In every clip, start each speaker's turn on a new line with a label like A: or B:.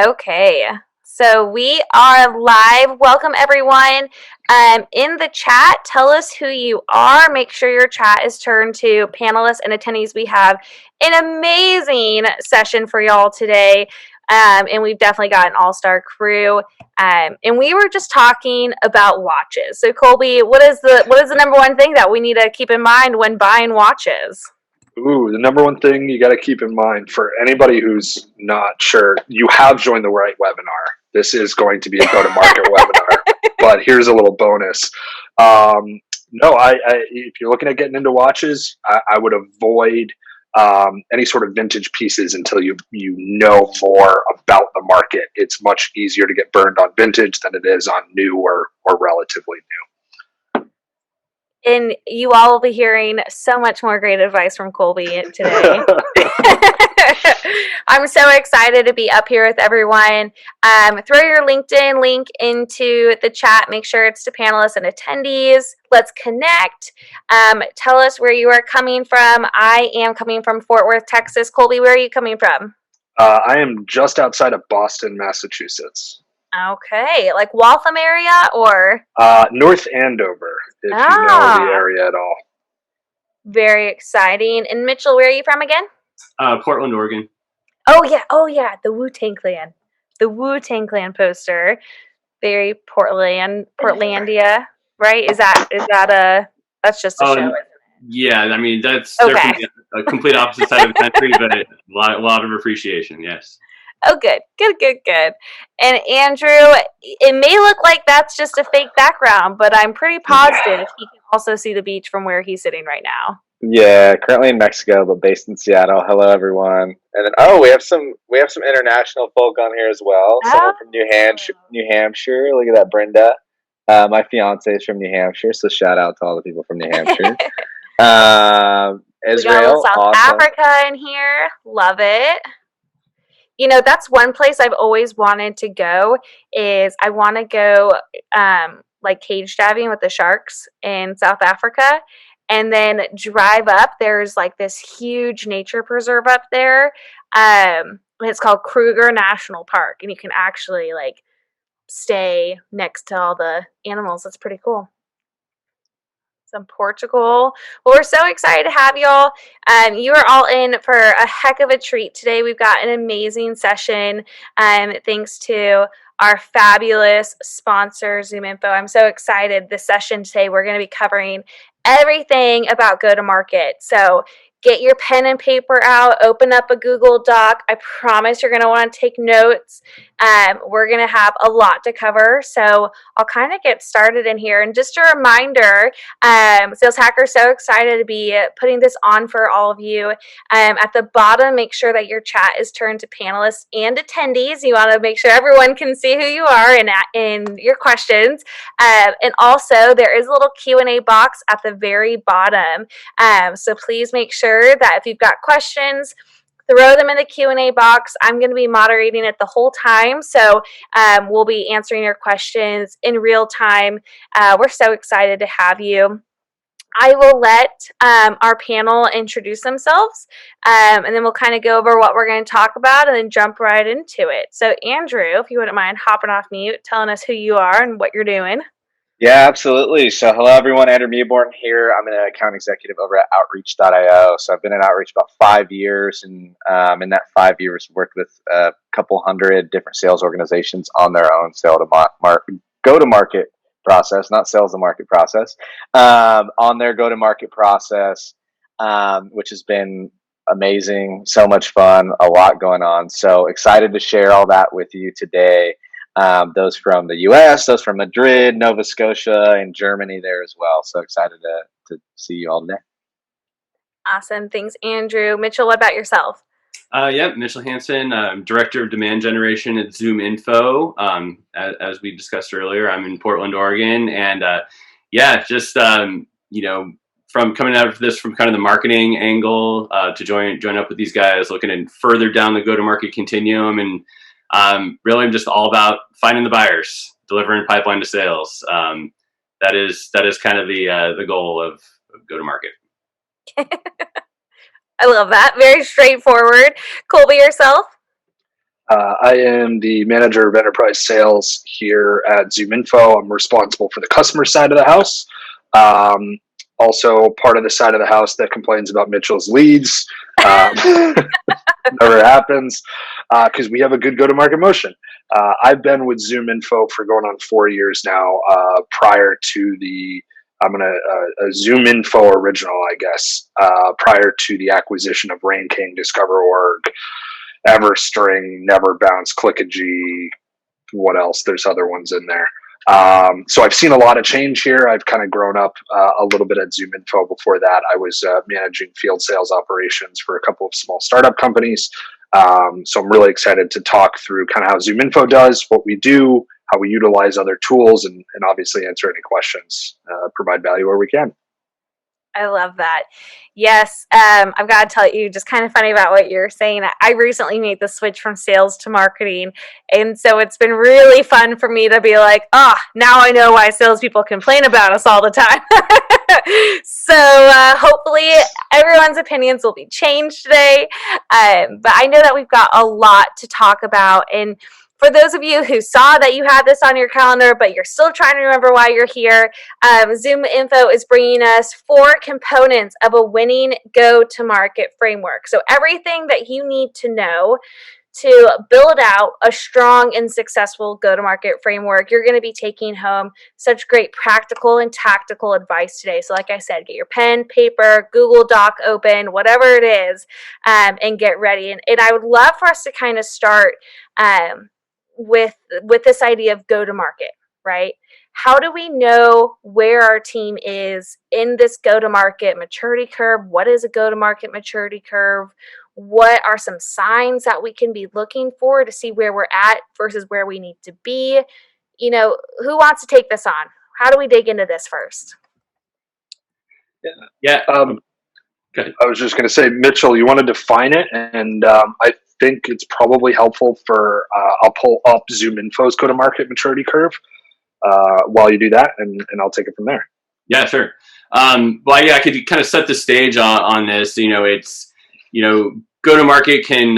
A: Okay, so we are live. Welcome, everyone. In the chat, tell us who you are. Make sure your chat is turned to panelists and attendees. We have an amazing session for y'all today, and we've definitely got an all-star crew. And we were just talking about watches. So, Kolby, what is the number one thing that we need to keep in mind when buying watches?
B: Ooh, the number one thing you got to keep in mind for anybody who's not sure, you have joined the right webinar. This is going to be a go-to-market webinar, but here's a little bonus. No, if you're looking at getting into watches, I would avoid any sort of vintage pieces until you know more about the market. It's much easier to get burned on vintage than it is on new or relatively new.
A: And you all will be hearing so much more great advice from Kolby today. I'm so excited to be up here with everyone. Throw your LinkedIn link into the chat. Make sure it's to panelists and attendees. Let's connect. Tell us where you are coming from. I am coming from Fort Worth, Texas. Kolby, where are you coming from?
B: I am just outside of Boston, Massachusetts.
A: Okay, like Waltham area or?
B: North Andover, if you know the area at all.
A: Very exciting. And Mitchell, where are you from again?
C: Portland, Oregon.
A: Oh yeah, the Wu-Tang Clan. The Wu-Tang Clan poster. Very Portlandia, right? Is that that's just a show, isn't it?
C: Yeah, I mean that's
A: okay.
C: They're from the complete opposite side of the country, but a lot of appreciation, yes.
A: Oh, good. And Andrew, it may look like that's just a fake background, but I'm pretty positive he can also see the beach from where he's sitting right now.
D: Yeah, currently in Mexico, but based in Seattle. Hello, everyone. And then, we have some international folk on here as well. Someone from New Hampshire. Look at that, Brenda. My fiance is from New Hampshire, so shout out to all the people from New Hampshire. Israel,
A: we got South Africa in here. Love it. You know, that's one place I've always wanted to go. Is I want to go like cage diving with the sharks in South Africa. And then drive up. There's like this huge nature preserve up there. It's called Kruger National Park. And you can actually like stay next to all the animals. That's pretty cool. It's in Portugal. Well, we're so excited to have y'all. You are all in for a heck of a treat today. We've got an amazing session. Thanks to our fabulous sponsor, ZoomInfo. I'm so excited. This session today, we're going to be covering everything about go-to-market. So get your pen and paper out, open up a Google Doc. I promise you're going to want to take notes. We're going to have a lot to cover. So I'll kind of get started in here. And just a reminder, Sales Hacker, so excited to be putting this on for all of you. At the bottom, make sure that your chat is turned to panelists and attendees. You want to make sure everyone can see who you are and your questions. And also, there is a little Q&A box at the very bottom. So please make sure that if you've got questions, throw them in the Q&A box. I'm going to be moderating it the whole time, so we'll be answering your questions in real time. We're so excited to have you. I will let our panel introduce themselves, and then we'll kind of go over what we're going to talk about and then jump right into it. So, Andrew, if you wouldn't mind hopping off mute, telling us who you are and what you're doing.
D: Yeah, absolutely. So hello, everyone. Andrew Mewborn here. I'm an account executive over at Outreach.io. So I've been in Outreach about 5 years, and in that 5 years, worked with a couple hundred different sales organizations on their own go-to-market process, not sales to market process, on their go-to-market process, which has been amazing, so much fun, a lot going on. So excited to share all that with you today. Those from the US, those from Madrid, Nova Scotia, and Germany there as well. So excited to see you all today.
A: Awesome. Thanks, Andrew. Mitchell, what about yourself?
C: Mitchell Hanson, Director of Demand Generation at ZoomInfo. As we discussed earlier, I'm in Portland, Oregon. And from coming out of this from kind of the marketing angle to join up with these guys, looking at further down the go-to-market continuum, and really I'm just all about finding the buyers, delivering pipeline to sales. That is kind of the goal of go-to-market.
A: I love that. Very straightforward. Kolby, yourself?
B: I am the manager of enterprise sales here at ZoomInfo. I'm responsible for the customer side of the house. Also part of the side of the house that complains about Mitchell's leads. Never happens because we have a good go-to-market motion. I've been with ZoomInfo for going on 4 years now. Prior to the, a ZoomInfo original, I guess. Prior to the acquisition of RainKing, DiscoverOrg, EverString, NeverBounce, Clickagy. What else? There's other ones in there. So I've seen a lot of change here. I've kind of grown up a little bit at ZoomInfo. Before that, I was managing field sales operations for a couple of small startup companies. So I'm really excited to talk through kind of how ZoomInfo does, what we do, how we utilize other tools, and obviously answer any questions, provide value where we can.
A: I love that. Yes, I've got to tell you, just kind of funny about what you're saying. I recently made the switch from sales to marketing, and so it's been really fun for me to be like, now I know why salespeople complain about us all the time. So hopefully everyone's opinions will be changed today. But I know that we've got a lot to talk about, and for those of you who saw that you had this on your calendar, but you're still trying to remember why you're here, ZoomInfo is bringing us 4 components of a winning go-to-market framework. So everything that you need to know to build out a strong and successful go-to-market framework, you're going to be taking home such great practical and tactical advice today. So like I said, get your pen, paper, Google Doc open, whatever it is, and get ready. And I would love for us to kind of start with this idea of go-to-market, right? How do we know where our team is in this go-to-market maturity curve? What is a go-to-market maturity curve? What are some signs that we can be looking for to see where we're at versus where we need to be? You know, who wants to take this on? How do we dig into this first?
C: Yeah.
B: I was just going to say, Mitchell, you want to define it, and I think it's probably helpful for I'll pull up ZoomInfo's go-to-market maturity curve while you do that, and I'll take it from there.
C: Yeah, sure. Well, yeah, I could kind of set the stage on this. You know, it's, go-to-market can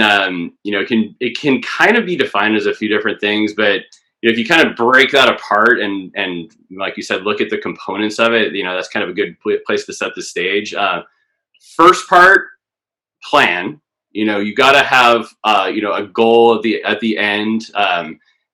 C: kind of be defined as a few different things, but if you kind of break that apart and like you said, look at the components of it, that's kind of a good place to set the stage. First part, plan. You got to have a goal at the end.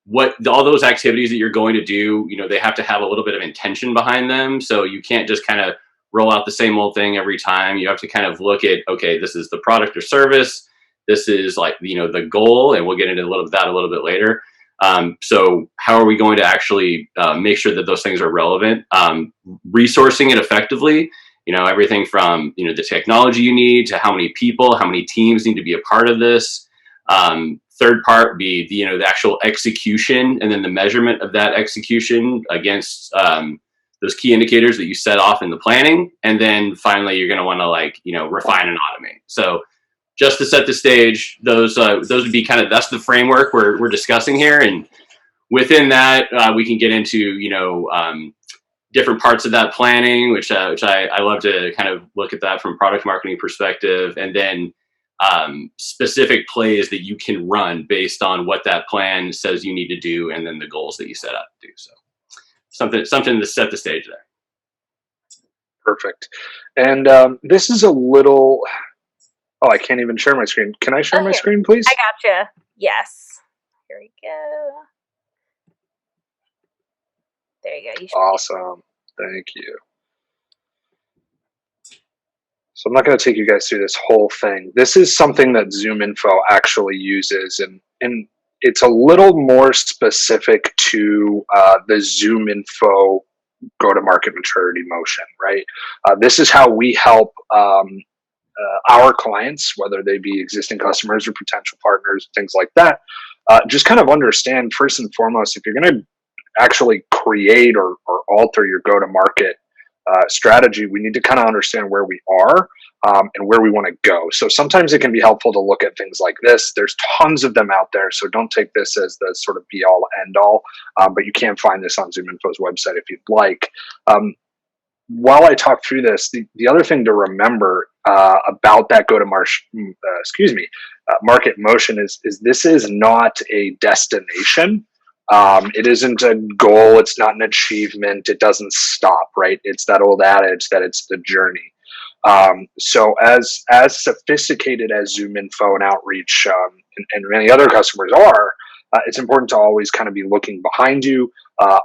C: What all those activities that you're going to do, they have to have a little bit of intention behind them. So you can't just kind of roll out the same old thing every time. You have to kind of look at, okay, this is the product or service. This is like, the goal, and we'll get into that a little bit later. So how are we going to actually make sure that those things are relevant? Resourcing it effectively, everything from, the technology you need to how many people, how many teams need to be a part of this. Third part be the actual execution, and then the measurement of that execution against those key indicators that you set off in the planning. And then finally, you're going to want to refine and automate. So just to set the stage, those would be that's the framework we're discussing here. And within that, we can get into, different parts of that planning, which I love to kind of look at that from a product marketing perspective, and then specific plays that you can run based on what that plan says you need to do, and then the goals that you set out to do. So something to set the stage there.
B: Perfect. And this is a little, I can't even share my screen. Can I share my screen, please?
A: I gotcha. Yes. Here we go. There you go.
B: Awesome. Thank you. So I'm not going to take you guys through this whole thing. This is something that ZoomInfo actually uses, and it's a little more specific to the ZoomInfo go-to-market maturity motion, right? This is how we help our clients, whether they be existing customers or potential partners, things like that, just kind of understand first and foremost, if you're going to actually create or alter your go-to-market strategy, we need to kind of understand where we are and where we want to go. So sometimes it can be helpful to look at things like this. There's tons of them out there, so don't take this as the sort of be-all, end-all, but you can find this on ZoomInfo's website if you'd like. While I talk through this, the other thing to remember about that market motion is this is not a destination. It isn't a goal. It's not an achievement. It doesn't stop, right? It's that old adage that it's the journey. So as sophisticated as ZoomInfo and Outreach and many other customers are, it's important to always kind of be looking behind you,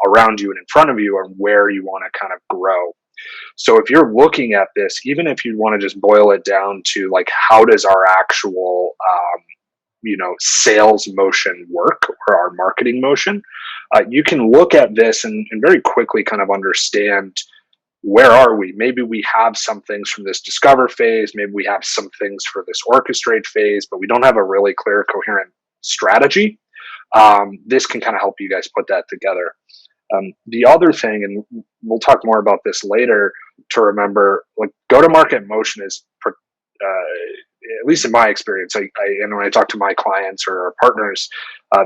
B: around you, and in front of you, and where you want to kind of grow. So if you're looking at this, even if you want to just boil it down to like, how does our actual sales motion work, or our marketing motion, you can look at this and very quickly kind of understand, where are we? Maybe we have some things from this discover phase. Maybe we have some things for this orchestrate phase, but we don't have a really clear, coherent strategy. This can kind of help you guys put that together. The other thing, and we'll talk more about this later, to remember, like, go-to-market motion is, at least in my experience, and when I talk to my clients or our partners,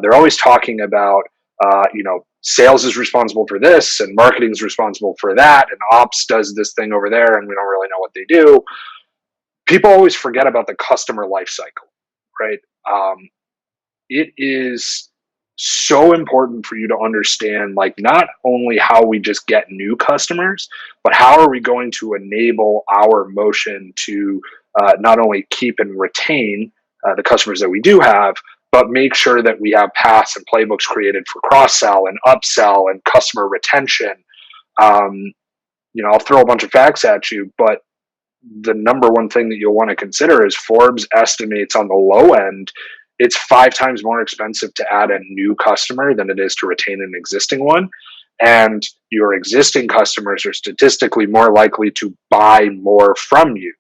B: they're always talking about, sales is responsible for this, and marketing is responsible for that, and ops does this thing over there, and we don't really know what they do. People always forget about the customer life cycle, right? It is so important for you to understand, like, not only how we just get new customers, but how are we going to enable our motion to not only keep and retain the customers that we do have, but make sure that we have paths and playbooks created for cross-sell and upsell and customer retention. I'll throw a bunch of facts at you, but the number one thing that you'll want to consider is Forbes estimates on the low end, it's 5 times more expensive to add a new customer than it is to retain an existing one. And your existing customers are statistically more likely to buy more from you.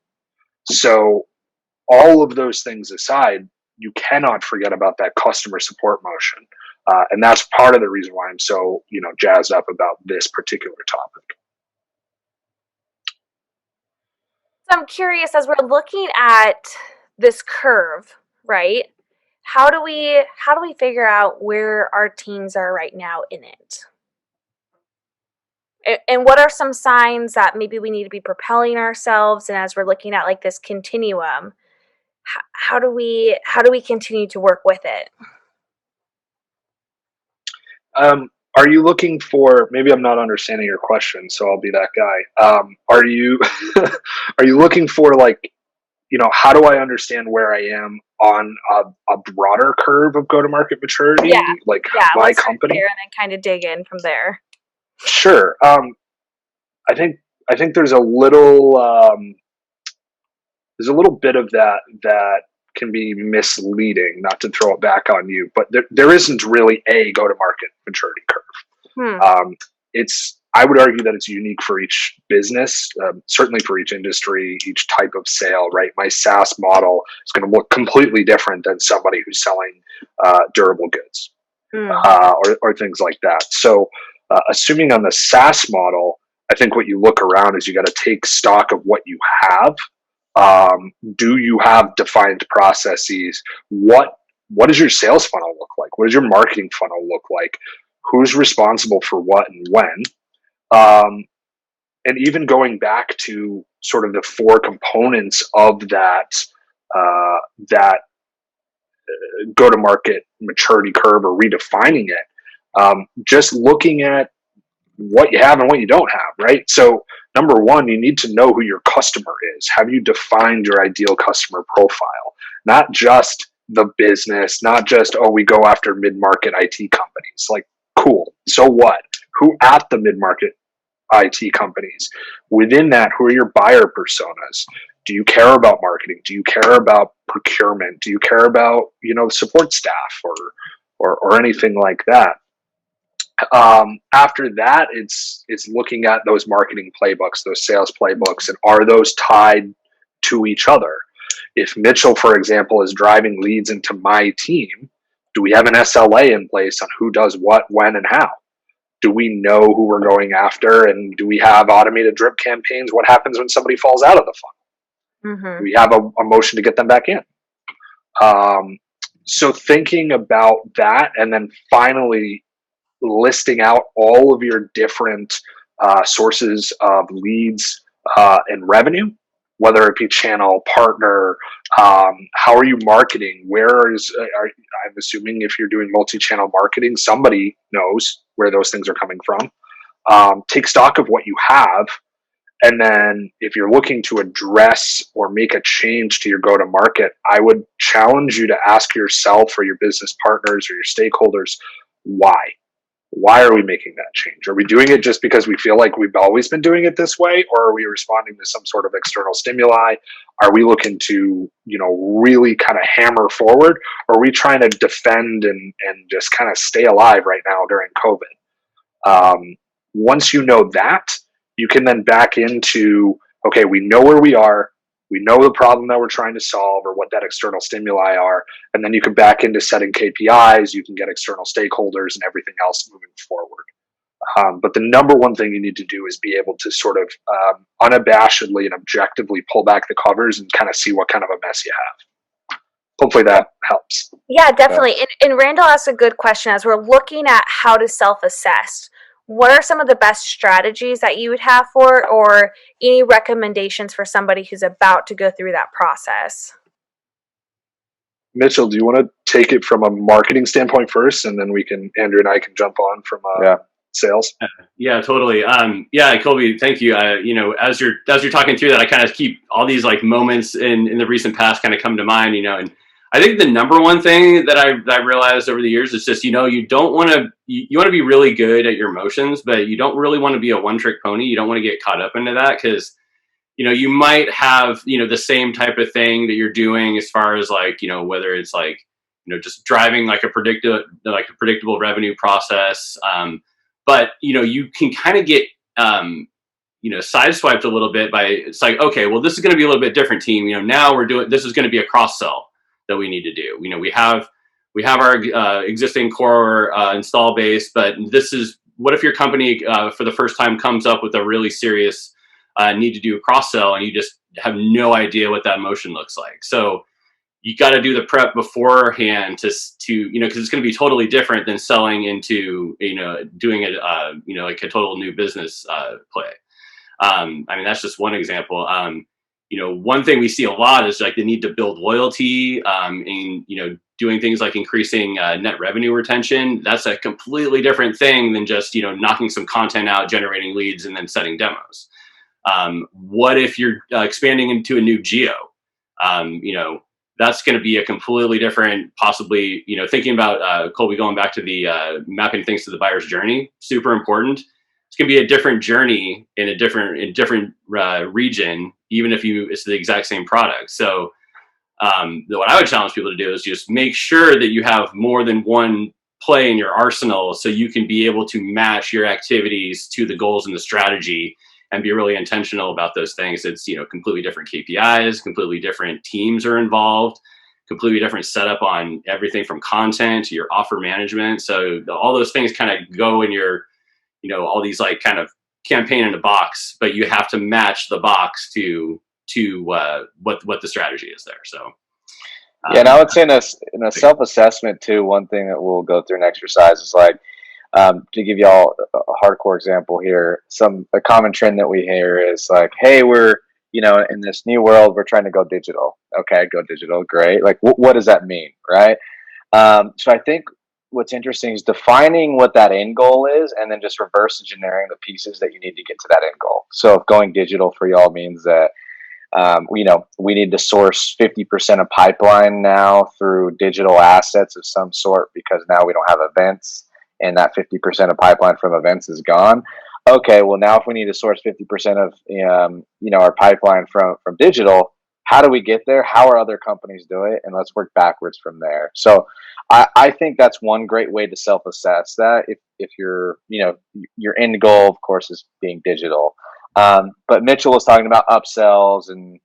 B: So all of those things aside, you cannot forget about that customer support motion. And that's part of the reason why I'm so, jazzed up about this particular topic.
A: So I'm curious, as we're looking at this curve, right? How do we figure out where our teams are right now in it? And what are some signs that maybe we need to be propelling ourselves? And as we're looking at like this continuum, how do we continue to work with it?
B: Are you looking for, maybe I'm not understanding your question, so I'll be that guy. Are you looking for, like, how do I understand where I am on a broader curve of go-to-market maturity?
A: Yeah.
B: Like,
A: Yeah,
B: my
A: let's start
B: company?
A: there and then kind of dig in from there.
B: Sure. I think there's a little bit of that can be misleading, not to throw it back on you, but there isn't really a go-to-market maturity curve. I would argue that it's unique for each business, certainly for each industry, each type of sale, right? My SaaS model is going to look completely different than somebody who's selling durable goods or things like that. So assuming on the SaaS model, I think what you look around is you got to take stock of what you have. Do you have defined processes? What does your sales funnel look like? What does your marketing funnel look like? Who's responsible for what and when? And even going back to sort of the 4 components of that go-to-market maturity curve, or redefining it, just looking at what you have and what you don't have, right? So number one, you need to know who your customer is. Have you defined your ideal customer profile? Not just the business, not just, we go after mid-market IT companies. Like, cool. So what? Who at the mid-market IT companies? Within that, who are your buyer personas? Do you care about marketing? Do you care about procurement? Do you care about, support staff or anything like that? After that, it's looking at those marketing playbooks, those sales playbooks, and are those tied to each other? If Mitchell, for example, is driving leads into my team, do we have an SLA in place on who does what, when, and how? Do we know who we're going after? And do we have automated drip campaigns? What happens when somebody falls out of the funnel? Mm-hmm. Do we have a motion to get them back in? So thinking about that, and then finally listing out all of your different sources of leads and revenue, whether it be channel, partner, how are you marketing? I'm assuming if you're doing multi-channel marketing, somebody knows where those things are coming from. Take stock of what you have. And then if you're looking to address or make a change to your go-to-market, I would challenge you to ask yourself or your business partners or your stakeholders, why? Why are we making that change? Are we doing it just because we feel like we've always been doing it this way? Or are we responding to some sort of external stimuli? Are we looking to, really kind of hammer forward? Or are we trying to defend and just kind of stay alive right now during COVID? Once you know that, you can then back into, okay, we know where we are. We know the problem that we're trying to solve or what that external stimuli are. And then you can back into setting KPIs. You can get external stakeholders and everything else moving forward. But the number one thing you need to do is be able to sort of unabashedly and objectively pull back the covers and kind of see what kind of a mess you have. Hopefully that helps.
A: Yeah, definitely. And Randall asked a good question as we're looking at how to self-assess. What are some of the best strategies that you would have for, or any recommendations for somebody who's about to go through that process?
B: Mitchell, do you want to take it from a marketing standpoint first, and then Andrew and I can jump on from sales?
C: Yeah, totally. Kolby, thank you. As you're talking through that, I kind of keep all these like moments in the recent past kind of come to mind, and I think the number one thing that I realized over the years is just, you don't want to, you want to be really good at your emotions, but you don't really want to be a one-trick pony. You don't want to get caught up into that because, you might have, the same type of thing that you're doing as far as like, whether it's like, just driving like a predictable revenue process. But, you can kind of get, sideswiped a little bit by, it's like, okay, well, this is going to be a little bit different team. Now this is going to be a cross-sell that we need to do. We have our existing core install base, but what if your company for the first time comes up with a really serious need to do a cross sell and you just have no idea what that motion looks like. So you got to do the prep beforehand to because it's going to be totally different than selling into doing it like a total new business play. That's just one example. One thing we see a lot is like the need to build loyalty and, doing things like increasing net revenue retention. That's a completely different thing than just, knocking some content out, generating leads, and then setting demos. What if you're expanding into a new geo? That's going to be a completely different, possibly, thinking about Kolby, going back to the mapping things to the buyer's journey, super important. It's going to be a different journey in a different region, even if it's the exact same product. So what I would challenge people to do is just make sure that you have more than one play in your arsenal so you can be able to match your activities to the goals and the strategy and be really intentional about those things. It's, completely different KPIs, completely different teams are involved, completely different setup on everything from content to your offer management. So all those things kind of go in your, all these like kind of campaign in a box, but you have to match the box to what the strategy is there. So
D: and I would say in a self-assessment too, one thing that we'll go through an exercise is like, to give y'all a hardcore example here, a common trend that we hear is like, hey, we're in this new world, we're trying to go digital. Okay, go digital, great. Like what does that mean, right? So I think what's interesting is defining what that end goal is and then just reverse engineering the pieces that you need to get to that end goal. So if going digital for y'all means that we need to source 50% of pipeline now through digital assets of some sort because now we don't have events and that 50% of pipeline from events is gone. Okay, well now if we need to source 50% of our pipeline from digital, how do we get there? How are other companies doing it? And let's work backwards from there. So I think that's one great way to self-assess that. If your end goal, of course, is being digital. But Mitchell was talking about upsells and,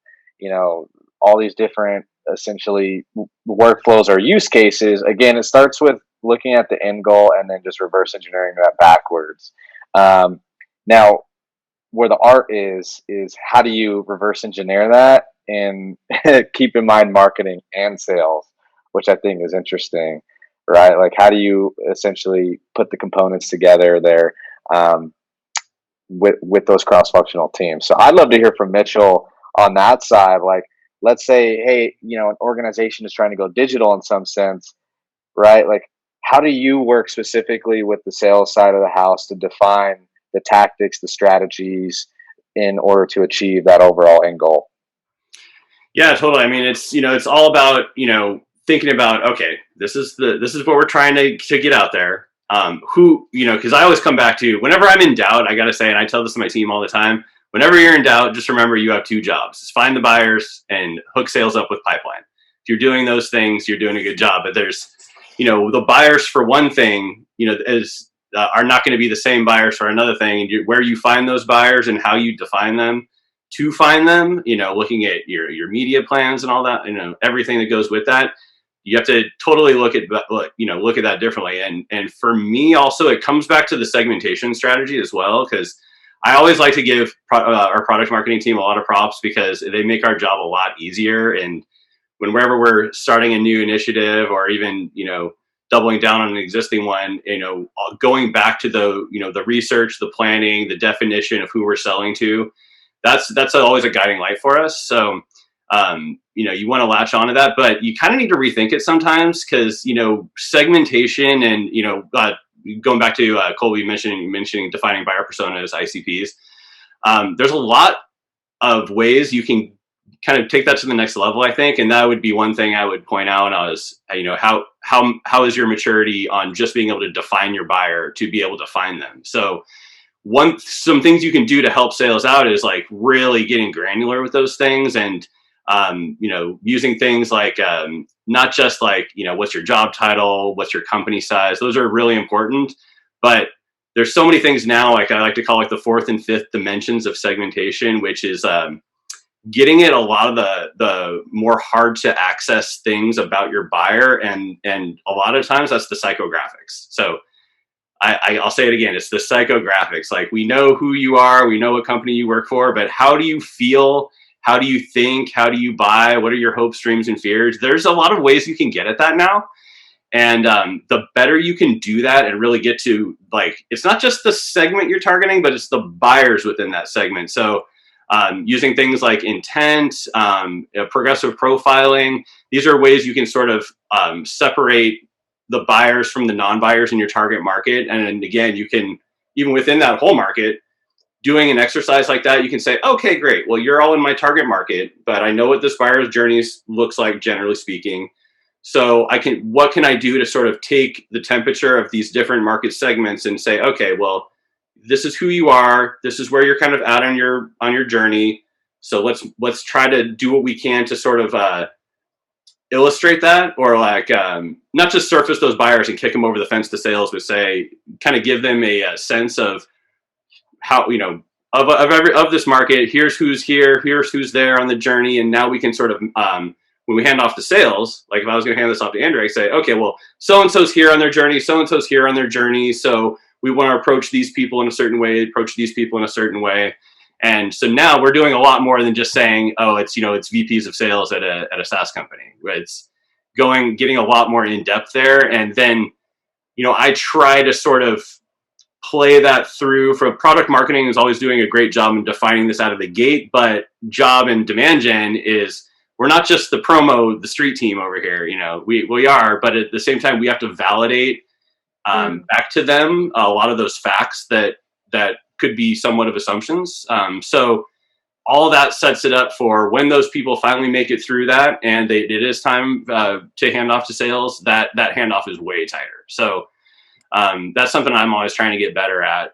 D: all these different essentially workflows or use cases. Again, it starts with looking at the end goal and then just reverse engineering that backwards. Now, where the art is how do you reverse engineer that and keep in mind marketing and sales, which I think is interesting, right? Like how do you essentially put the components together there with those cross-functional teams? So I'd love to hear from Mitchell on that side. Like, let's say, hey, an organization is trying to go digital in some sense, right? Like, how do you work specifically with the sales side of the house to define the tactics, the strategies in order to achieve that overall end goal?
C: Yeah, totally. I mean, it's all about, thinking about, okay, this is what we're trying to get out there. Because I always come back to, whenever I'm in doubt, I got to say, and I tell this to my team all the time, whenever you're in doubt, just remember you have two jobs: just find the buyers and hook sales up with pipeline. If you're doing those things, you're doing a good job. But there's, the buyers for one thing, are not going to be the same buyers for another thing. And where you find those buyers and how you define them to find them, looking at your media plans and all that, everything that goes with that, you have to totally look at that differently. And for me also, it comes back to the segmentation strategy as well, because I always like to give our product marketing team a lot of props, because they make our job a lot easier. And whenever we're starting a new initiative, or even, doubling down on an existing one, going back to the research, the planning, the definition of who we're selling to, that's always a guiding light for us. So, you want to latch onto that, but you kind of need to rethink it sometimes, because, segmentation and, going back to Kolby mentioning defining buyer personas, ICPs, there's a lot of ways you can kind of take that to the next level, I think. And that would be one thing I would point out as, how is your maturity on just being able to define your buyer to be able to find them? So some things you can do to help sales out is like really getting granular with those things, and using things like not just like, what's your job title, what's your company size. Those are really important, but there's so many things now, like I like to call it the fourth and fifth dimensions of segmentation, which is getting at a lot of the more hard to access things about your buyer, and a lot of times that's the psychographics. So I'll say it again, it's the psychographics. Like, we know who you are, we know what company you work for, but how do you feel? How do you think? How do you buy? What are your hopes, dreams, and fears? There's a lot of ways you can get at that now. And the better you can do that and really get to, like, it's not just the segment you're targeting, but it's the buyers within that segment. So using things like intent, progressive profiling, these are ways you can sort of separate the buyers from the non-buyers in your target market. And again, you can, even within that whole market, doing an exercise like that, you can say, okay, great. Well, you're all in my target market, but I know what this buyer's journey looks like, generally speaking. So what can I do to sort of take the temperature of these different market segments and say, okay, well, this is who you are. This is where you're kind of at on your journey. So let's try to do what we can to sort of illustrate that, or like not just surface those buyers and kick them over the fence to sales, but say, kind of give them a sense of how, of this market. Here's who's here, here's who's there on the journey. And now we can sort of, when we hand off to sales, like if I was going to hand this off to Andrew, I say, okay, well, so-and-so's here on their journey, so-and-so's here on their journey. So we want to approach these people in a certain way, approach these people in a certain way. And so now we're doing a lot more than just saying, oh, it's VPs of sales at a SaaS company. It's getting a lot more in depth there. And then, I try to sort of play that through. For product marketing is always doing a great job in defining this out of the gate, but job and demand gen is, we're not just the street team over here. We are, but at the same time, we have to validate back to them a lot of those facts that could be somewhat of assumptions. So all that sets it up for when those people finally make it through that, and it is time to hand off to sales, that handoff is way tighter. So that's something I'm always trying to get better at.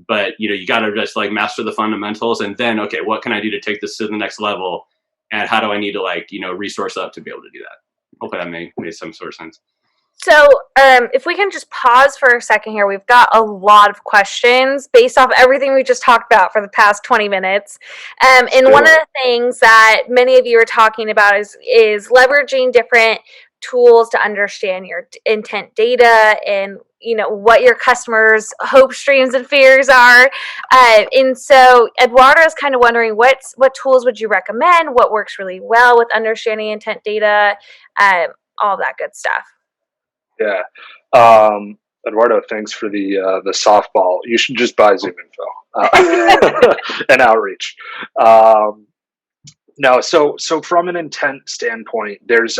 C: But you got to just like master the fundamentals, and then, okay, what can I do to take this to the next level? And how do I need to resource up to be able to do that? Hopefully that made some sort of sense.
A: So if we can just pause for a second here, we've got a lot of questions based off everything we just talked about for the past 20 minutes. And one of the things that many of you are talking about is leveraging different tools to understand your intent data and what your customers' hopes, dreams, and fears are. And so Eduardo is kind of wondering what tools would you recommend? What works really well with understanding intent data? All that good stuff.
B: Yeah. Eduardo, thanks for the softball. You should just buy ZoomInfo and Outreach. No, so from an intent standpoint, there's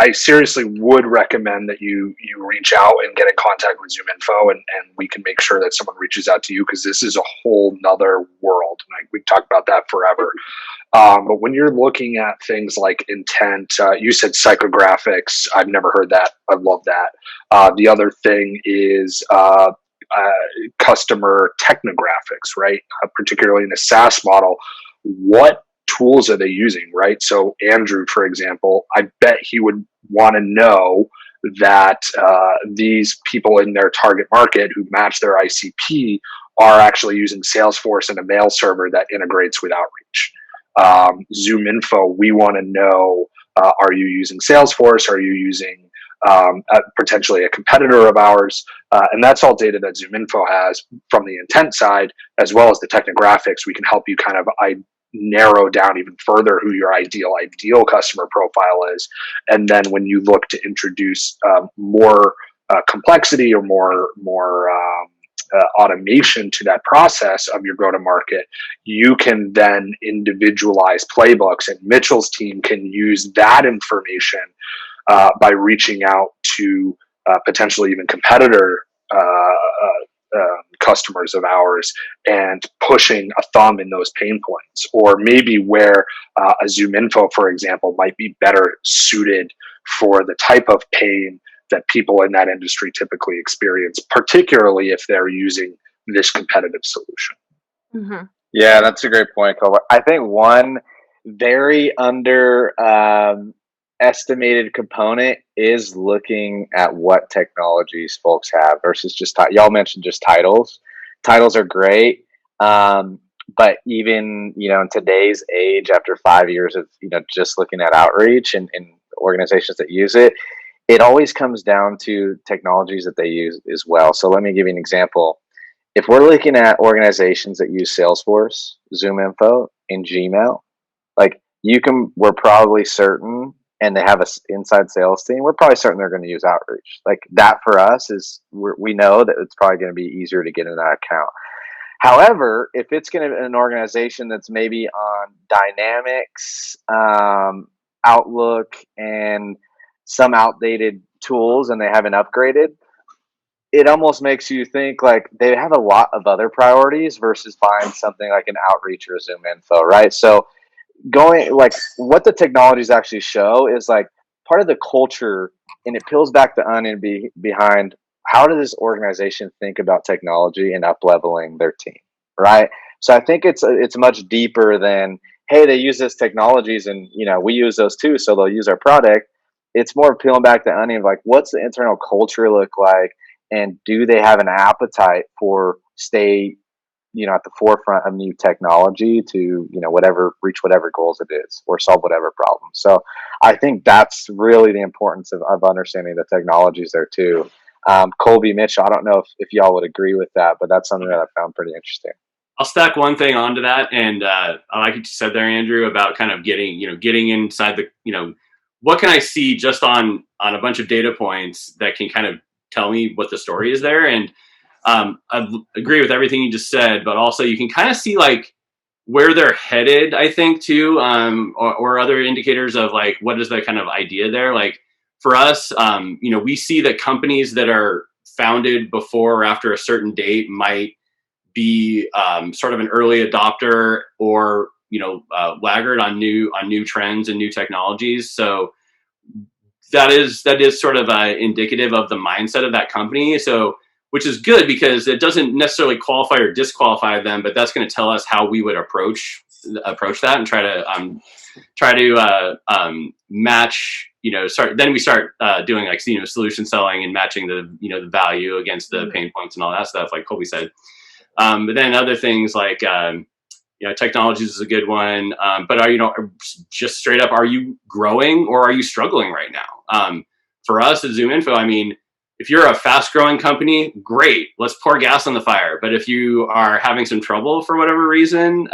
B: I seriously would recommend that you reach out and get in contact with ZoomInfo, and we can make sure that someone reaches out to you, because this is a whole nother world. And we talked about that forever. But when you're looking at things like intent, you said psychographics. I've never heard that. I love that. The other thing is customer technographics, right? Particularly in a SaaS model. What tools are they using, right? So Andrew, for example, I bet he would want to know that these people in their target market who match their ICP are actually using Salesforce and a mail server that integrates with Outreach. ZoomInfo, we want to know, are you using Salesforce? Are you using potentially a competitor of ours? And that's all data that ZoomInfo has from the intent side, as well as the technographics. We can help you kind of narrow down even further who your ideal customer profile is. And then when you look to introduce more complexity or more automation to that process of your go-to-market, you can then individualize playbooks, and Mitchell's team can use that information by reaching out to potentially even competitor customers of ours and pushing a thumb in those pain points, or maybe where a ZoomInfo, for example, might be better suited for the type of pain that people in that industry typically experience, particularly if they're using this competitive solution.
A: Mm-hmm.
D: Yeah, that's a great point, Kolby. I think one very estimated component is looking at what technologies folks have versus just y'all mentioned just titles. Titles are great, but even in today's age, after 5 years of just looking at outreach and organizations that use it, it always comes down to technologies that they use as well. So let me give you an example. If we're looking at organizations that use Salesforce, ZoomInfo, and Gmail, we're probably certain, and they have an inside sales team, we're probably certain they're going to use Outreach. Like that for us is, we know that it's probably going to be easier to get in that account. However, if it's going to be an organization that's maybe on Dynamics, Outlook, and some outdated tools, and they haven't upgraded, it almost makes you think like they have a lot of other priorities versus buying something like an Outreach or a ZoomInfo, right? So what the technologies actually show is like part of the culture, and it peels back the onion behind how does this organization think about technology and up-leveling their team, right? So I think it's much deeper than, hey, they use this technologies and we use those too, so they'll use our product. It's more peeling back the onion of like, what's the internal culture look like, and do they have an appetite for stay at the forefront of new technology to reach whatever goals it is or solve whatever problem. So I think that's really the importance of understanding the technologies there too. Kolby, Mitch, I don't know if y'all would agree with that, but that's something that I found pretty interesting.
C: I'll stack one thing onto that, and I like what you said there, Andrew, about kind of getting inside the what can I see just on a bunch of data points that can kind of tell me what the story is there. And I agree with everything you just said, but also you can kind of see like where they're headed, I think too, or other indicators of like, what is the kind of idea there? Like for us, we see that companies that are founded before or after a certain date might be sort of an early adopter or, laggard on new trends and new technologies. So that is sort of indicative of the mindset of that company. So, which is good because it doesn't necessarily qualify or disqualify them, but that's going to tell us how we would approach that and try to match. Then we start doing like solution selling and matching the value against the pain points and all that stuff, like Kolby said. But then other things like technologies is a good one. But just straight up, are you growing or are you struggling right now? For us at ZoomInfo, I mean, if you're a fast growing company, great, let's pour gas on the fire. But if you are having some trouble for whatever reason,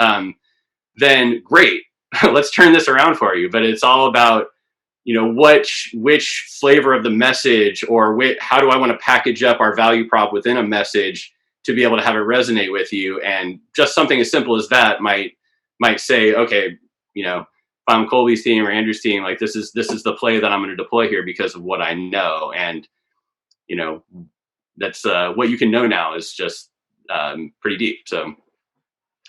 C: then great, let's turn this around for you. But it's all about, which flavor of the message or how do I want to package up our value prop within a message to be able to have it resonate with you. And just something as simple as that might might say, okay, if I'm Kolby's team or Andrew's team, like this is the play that I'm going to deploy here because of what I know. And, that's what you can know now is just pretty deep. So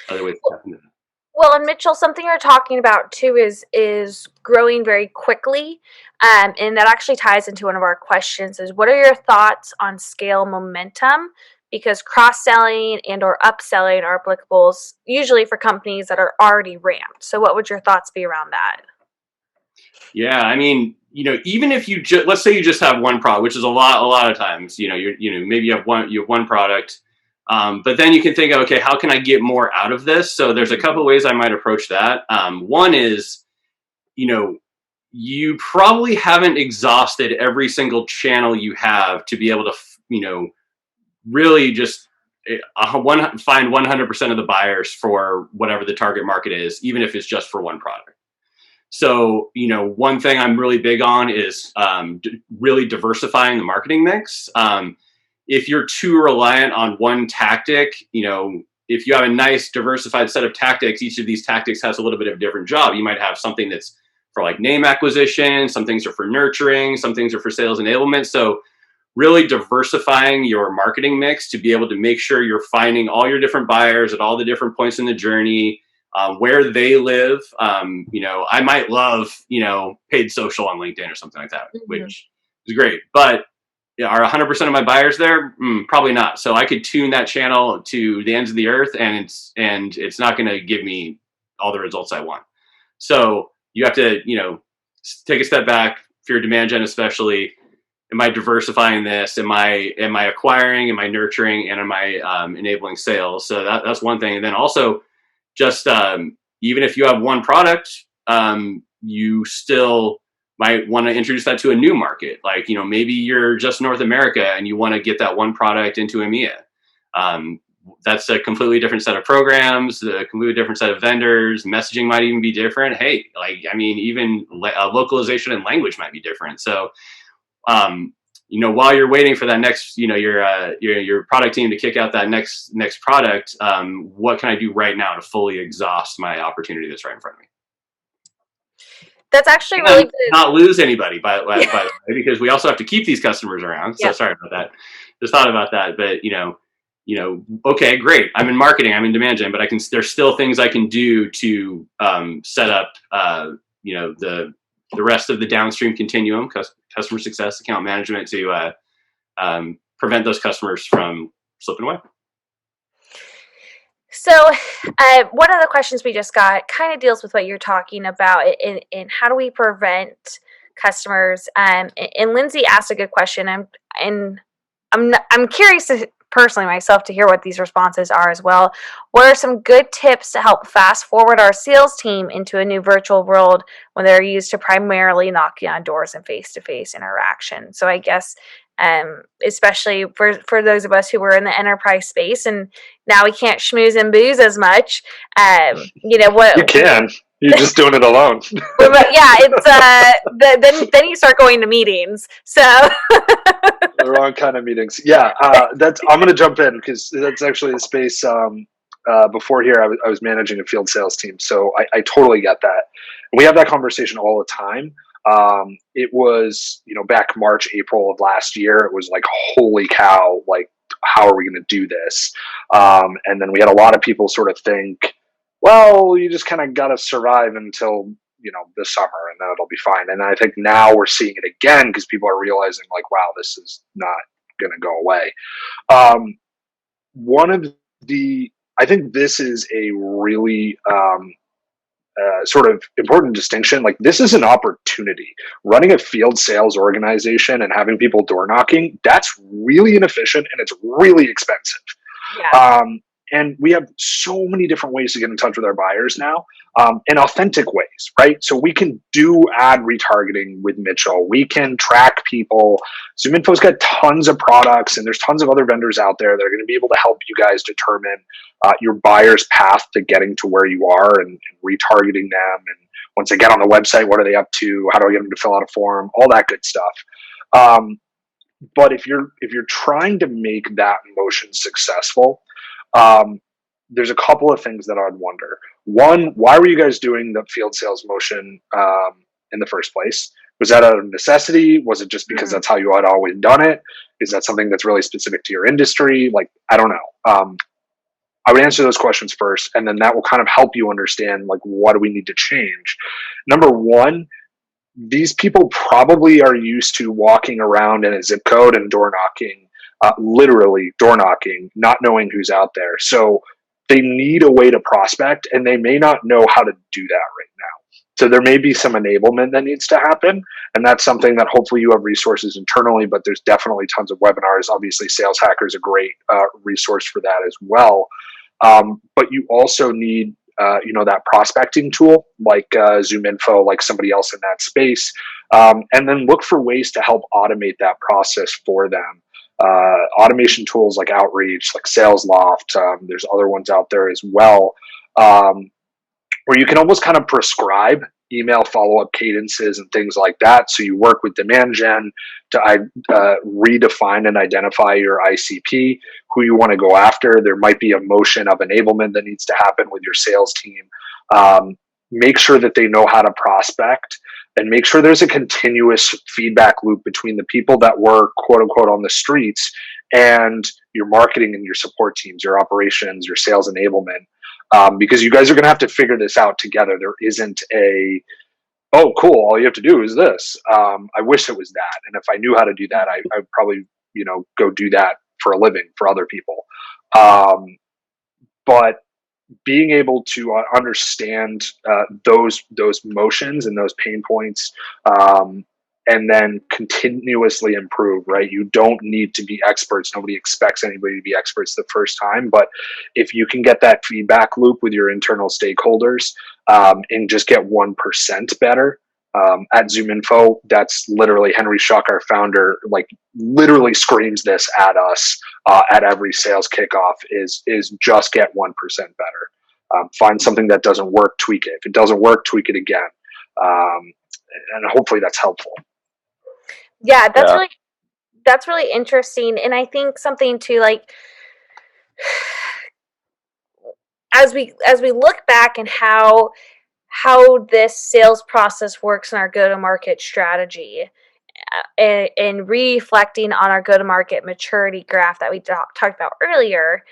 C: other ways to tap into that.
A: Well, and Mitchell, something you're talking about too is growing very quickly, and that actually ties into one of our questions: is what are your thoughts on scale momentum? Because cross-selling and/or upselling are applicable usually for companies that are already ramped. So, what would your thoughts be around that?
C: Yeah, I mean, even if you let's say you just have one product, which is a lot of times, maybe you have one product, but then you can think, okay, how can I get more out of this? So there's a couple of ways I might approach that. One is, you probably haven't exhausted every single channel you have to be able to, really just find 100% of the buyers for whatever the target market is, even if it's just for one product. So, one thing I'm really big on is really diversifying the marketing mix. If you're too reliant on one tactic, if you have a nice diversified set of tactics, each of these tactics has a little bit of a different job. You might have something that's for like name acquisition, some things are for nurturing, some things are for sales enablement. So really diversifying your marketing mix to be able to make sure you're finding all your different buyers at all the different points in the journey, where they live. I might love, paid social on LinkedIn or something like that, which is great. But are 100% of my buyers there? Probably not. So I could tune that channel to the ends of the earth, and it's not going to give me all the results I want. So you have to, take a step back. If you're a demand gen, especially, am I diversifying this? Am I acquiring? Am I nurturing? And am I enabling sales? So that's one thing. And then also, just even if you have one product, you still might want to introduce that to a new market. Like, maybe you're just North America and you want to get that one product into EMEA. That's a completely different set of programs, a completely different set of vendors. Messaging might even be different. Hey, even localization and language might be different. So, while you're waiting for that next, your product team to kick out that next product, what can I do right now to fully exhaust my opportunity that's right in front of me?
A: That's actually really good.
C: Not lose anybody, by the way, because we also have to keep these customers around. So sorry about that. Just thought about that, but okay, great. I'm in marketing, I'm in demand gen, but there's still things I can do to set up, the rest of the downstream continuum, customer success, account management, to prevent those customers from slipping away.
A: So one of the questions we just got kind of deals with what you're talking about in how do we prevent customers. And Lindsay asked a good question, and I'm curious to personally myself to hear what these responses are as well. What are some good tips to help fast forward our sales team into a new virtual world when they're used to primarily knocking on doors and face-to-face interaction? So I guess especially for those of us who were in the enterprise space and now we can't schmooze and booze as much, what
B: you can. You're just doing it alone.
A: Yeah, it's then you start going to meetings. So
B: the wrong kind of meetings. Yeah, I'm going to jump in because that's actually the space. Before here, I was managing a field sales team, so I totally get that. And we have that conversation all the time. It was, back March, April of last year. It was like, holy cow! Like, how are we going to do this? And then we had a lot of people sort of think, well, you just kind of got to survive until the summer, and then it'll be fine. And I think now we're seeing it again because people are realizing, like, wow, this is not going to go away. I think this is a really sort of important distinction. Like, this is an opportunity. Running a field sales organization and having people door knocking, that's really inefficient and it's really expensive.
A: yeah.
B: And we have so many different ways to get in touch with our buyers now, in authentic ways, right? So we can do ad retargeting with Mitchell. We can track people. ZoomInfo's got tons of products, and there's tons of other vendors out there that are going to be able to help you guys determine your buyer's path to getting to where you are and retargeting them. And once they get on the website, what are they up to? How do I get them to fill out a form? All that good stuff. But if you're trying to make that motion successful, there's a couple of things that I'd wonder. One, why were you guys doing the field sales motion in the first place? Was that out of necessity? Was it just because that's how you had always done it? Is that something that's really specific to your industry? Like, I don't know. I would answer those questions first, and then that will kind of help you understand, like, what do we need to change? Number one, these people probably are used to walking around in a zip code and door knocking, literally door knocking, not knowing who's out there. So they need a way to prospect, and they may not know how to do that right now. So there may be some enablement that needs to happen, and that's something that hopefully you have resources internally, but there's definitely tons of webinars. Obviously, Sales Hacker is a great resource for that as well. But you also need that prospecting tool like ZoomInfo, like somebody else in that space, and then look for ways to help automate that process for them. Automation tools like Outreach, like SalesLoft, there's other ones out there as well, where you can almost kind of prescribe email follow-up cadences and things like that. So you work with demand gen to redefine and identify your ICP, who you want to go after. There might be a motion of enablement that needs to happen with your sales team. Make sure that they know how to prospect, and make sure there's a continuous feedback loop between the people that were quote unquote on the streets and your marketing and your support teams, your operations, your sales enablement. Because you guys are going to have to figure this out together. There isn't a, oh, cool, all you have to do is this. I wish it was that. And if I knew how to do that, I'd probably, go do that for a living for other people. But being able to understand those motions and those pain points, and then continuously improve, right? You don't need to be experts. Nobody expects anybody to be experts the first time. But if you can get that feedback loop with your internal stakeholders, and just get 1% better, at ZoomInfo, that's literally Henry Schuck, our founder, like literally screams this at us at every sales kickoff is just get 1% better. Find something that doesn't work, tweak it. If it doesn't work, tweak it again. And hopefully that's helpful.
A: Yeah, that's really interesting. And I think something too, like, as we look back and how this sales process works in our go-to-market strategy, and reflecting on our go-to-market maturity graph that we talked about earlier,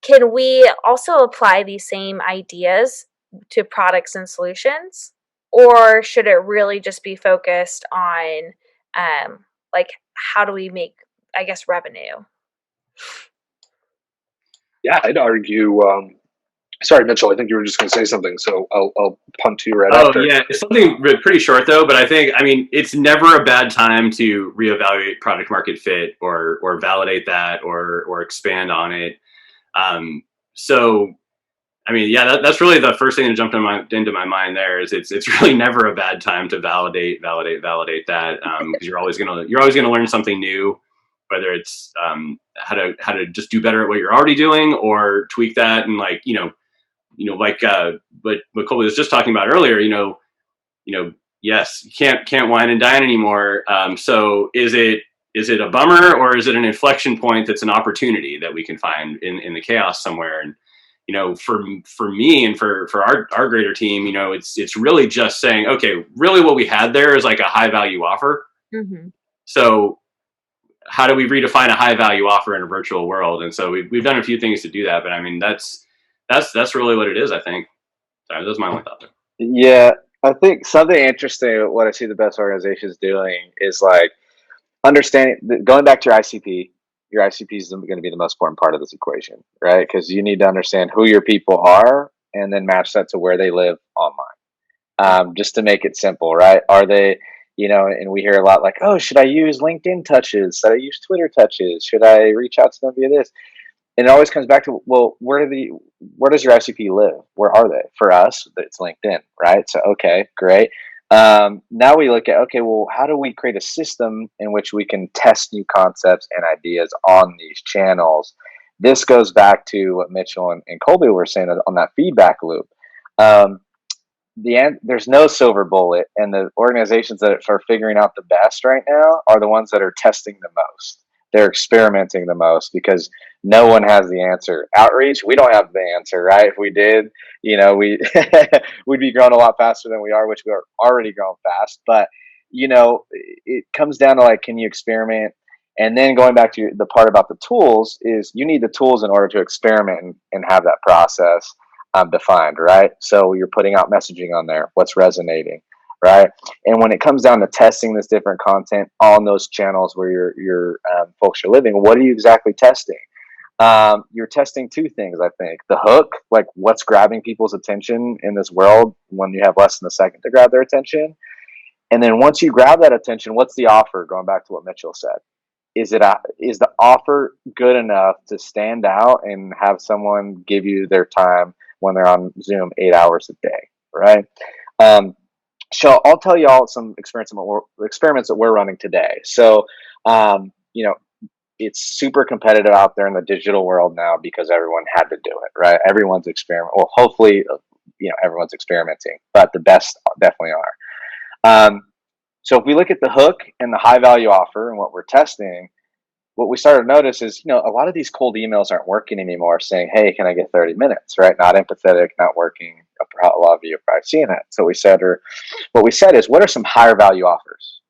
A: can we also apply these same ideas to products and solutions? Or should it really just be focused on like, how do we make, I guess, revenue?
B: Yeah, I'd argue. Sorry, Mitchell, I think you were just going to say something, so I'll punt to you right after.
C: Oh, yeah. It's something pretty short, though, but I mean, it's never a bad time to reevaluate product market fit or validate that or expand on it. So, I mean, yeah, that's really the first thing that jumped into my mind there is it's really never a bad time to validate that, because you're always gonna learn something new, whether it's how to just do better at what you're already doing or tweak that, and like like what Kolby was just talking about earlier, yes, you can't wine and dine anymore. So is it a bummer, or is it an inflection point that's an opportunity that we can find in the chaos somewhere? And for me and for our greater team, it's really just saying, okay, really what we had there is like a high value offer.
A: Mm-hmm.
C: So how do we redefine a high value offer in a virtual world? And so we've done a few things to do that, but I mean, that's really what it is, I think. Sorry, that's my only thought there.
D: Yeah, I think something interesting, what I see the best organizations doing is like understanding, going back to your ICP is going to be the most important part of this equation, right? Because you need to understand who your people are and then match that to where they live online. Just to make it simple, right? Are they, and we hear a lot like, oh, should I use LinkedIn touches? Should I use Twitter touches? Should I reach out to them via this? And it always comes back to, well, where does your ICP live? Where are they? For us, it's LinkedIn, right? So, okay, great. Now we look at, okay, well, how do we create a system in which we can test new concepts and ideas on these channels? This goes back to what Mitchell and Kolby were saying on that feedback loop. There's no silver bullet, and the organizations that are figuring out the best right now are the ones that are testing the most. they're experimenting the most because no one has the answer. Outreach, we don't have the answer, right? If we did, we we'd be growing a lot faster than we are, which we are already growing fast. But it comes down to like, can you experiment? And then going back to the part about the tools is you need the tools in order to experiment and have that process defined, right? So you're putting out messaging on there, what's resonating, right? And when it comes down to testing this different content on those channels where your folks are living, what are you exactly testing? You're testing two things, I think. The hook, like what's grabbing people's attention in this world when you have less than a second to grab their attention. And then once you grab that attention, what's the offer? Going back to what Mitchell said. Is the offer good enough to stand out and have someone give you their time when they're on Zoom 8 hours a day, right? So I'll tell you all some experiments that we're running today. So, it's super competitive out there in the digital world now because everyone had to do it, right? Everyone's experimenting. Well, hopefully, everyone's experimenting, but the best definitely are. So if we look at the hook and the high value offer and what we're testing, what we started to notice is, a lot of these cold emails aren't working anymore saying, hey, can I get 30 minutes, right? Not empathetic, not working. A lot of you have probably seen it. So what we said is, what are some higher value offers?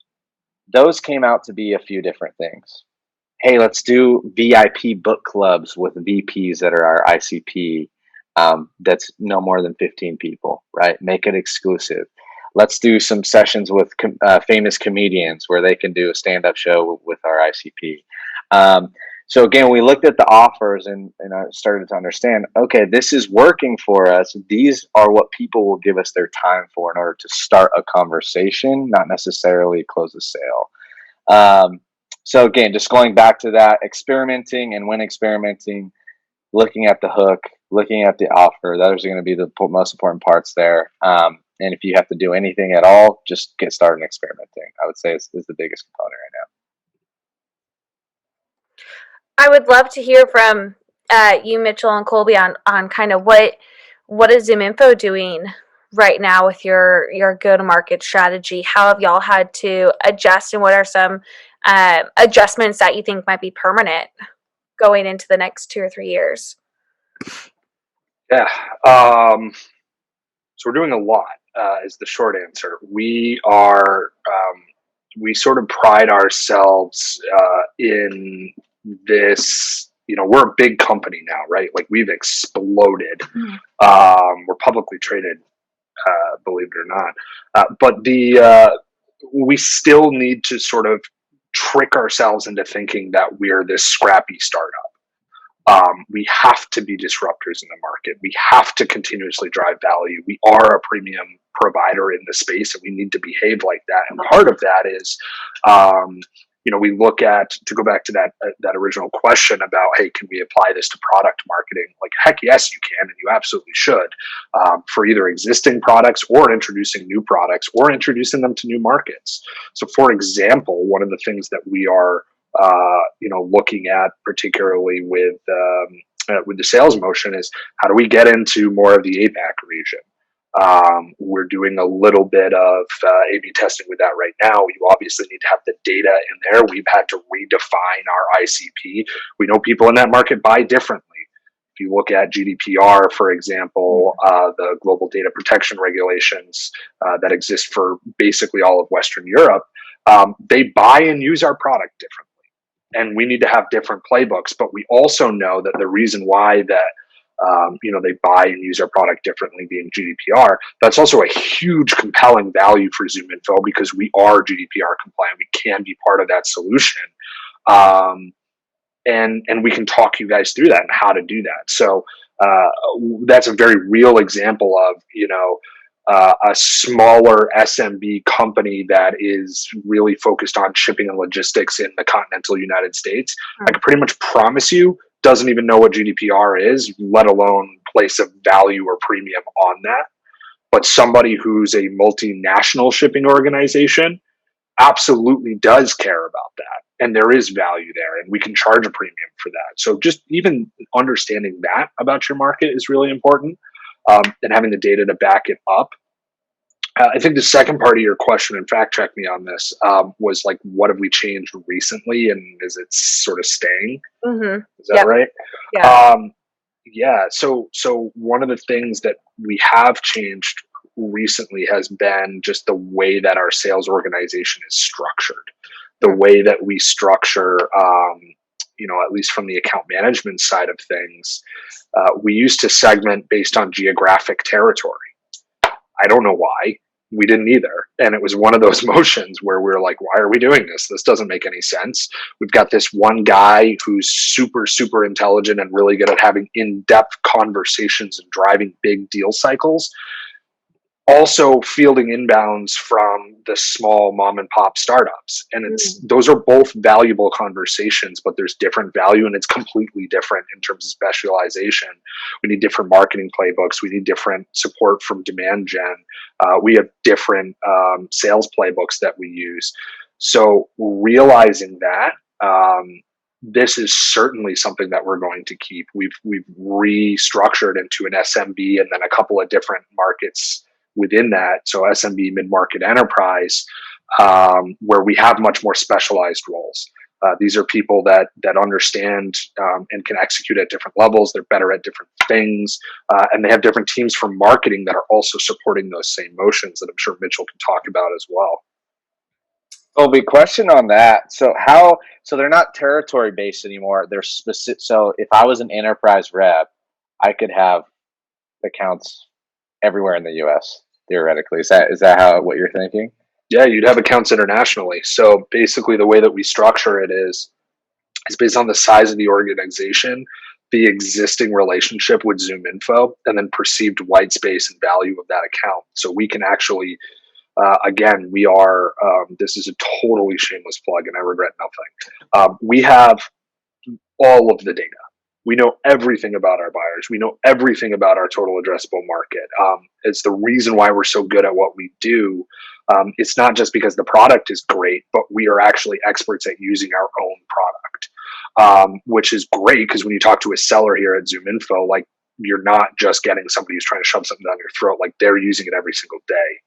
D: Those came out to be a few different things. Hey, let's do VIP book clubs with VPs that are our ICP. That's no more than 15 people, right? Make it exclusive. Let's do some sessions with famous comedians where they can do a stand-up show with our ICP. So again, we looked at the offers and I started to understand, okay, this is working for us. These are what people will give us their time for in order to start a conversation, not necessarily close a sale. So again, just going back to that, experimenting, and when experimenting, looking at the hook, looking at the offer, those are going to be the most important parts there. And if you have to do anything at all, just get started experimenting. I would say is the biggest component right now.
A: I would love to hear from you, Mitchell and Kolby, on kind of what is ZoomInfo doing right now with your go-to-market strategy. How have y'all had to adjust, and what are some adjustments that you think might be permanent going into the next 2 or 3 years?
B: Yeah. So we're doing a lot, is the short answer. We sort of pride ourselves in this, we're a big company now, right? Like we've exploded. We're publicly traded, believe it or not. But we still need to sort of trick ourselves into thinking that we're this scrappy startup. We have to be disruptors in the market. We have to continuously drive value. We are a premium provider in the space, and we need to behave like that. And part of that is, we look at, to go back to that original question about, hey, can we apply this to product marketing? Like, heck yes, you can, and you absolutely should, for either existing products or introducing new products or introducing them to new markets. So, for example, one of the things that we are looking at, particularly with the sales motion, is how do we get into more of the APAC region? We're doing a little bit of A/B testing with that right now. You obviously need to have the data in there. We've had to redefine our ICP. We know people in that market buy differently. If you look at GDPR, for example, the global data protection regulations that exist for basically all of Western Europe, they buy and use our product differently. And we need to have different playbooks, but we also know that the reason why that they buy and use our product differently, being GDPR, that's also a huge compelling value for ZoomInfo because we are GDPR compliant. We can be part of that solution, and we can talk you guys through that and how to do that. So that's a very real example of a smaller SMB company that is really focused on shipping and logistics in the continental United States. I can pretty much promise you doesn't even know what GDPR is, let alone place a value or premium on that. But somebody who's a multinational shipping organization absolutely does care about that. And there is value there, and we can charge a premium for that. So just even understanding that about your market is really important. And having the data to back it up. I think the second part of your question, and fact check me on this, was like, what have we changed recently, and is it sort of staying?
A: Mm-hmm.
B: Is that right?
A: Yeah.
B: Yeah. So one of the things that we have changed recently has been just the way that our sales organization is structured, the way that we structure, at least from the account management side of things. We used to segment based on geographic territory. I don't know why. We didn't either. And it was one of those motions where we were like, why are we doing this? This doesn't make any sense. We've got this one guy who's super, super intelligent and really good at having in-depth conversations and driving big deal cycles. Also fielding inbounds from the small mom and pop startups. And those are both valuable conversations, but there's different value, and it's completely different in terms of specialization. We need different marketing playbooks. We need different support from demand gen. We have different sales playbooks that we use. So realizing that, this is certainly something that we're going to keep. We've restructured into an SMB and then a couple of different markets within that. So SMB, mid-market, enterprise, where we have much more specialized roles. These are people that understand and can execute at different levels. They're better at different things, and they have different teams from marketing that are also supporting those same motions that I'm sure Mitchell can talk about as well.
D: Kolby, question on that. So they're not territory based anymore. They're specific. So if I was an enterprise rep, I could have accounts everywhere in the U.S. theoretically. Is that what you're thinking?
B: Yeah, you'd have accounts internationally. So basically, the way that we structure it is based on the size of the organization, the existing relationship with ZoomInfo, and then perceived white space and value of that account. So we can actually. Again, we are, this is a totally shameless plug and I regret nothing. We have all of the data. We know everything about our buyers. We know everything about our total addressable market. It's the reason why we're so good at what we do. It's not just because the product is great, but we are actually experts at using our own product, which is great because when you talk to a seller here at ZoomInfo, like you're not just getting somebody who's trying to shove something down your throat, like they're using it every single day.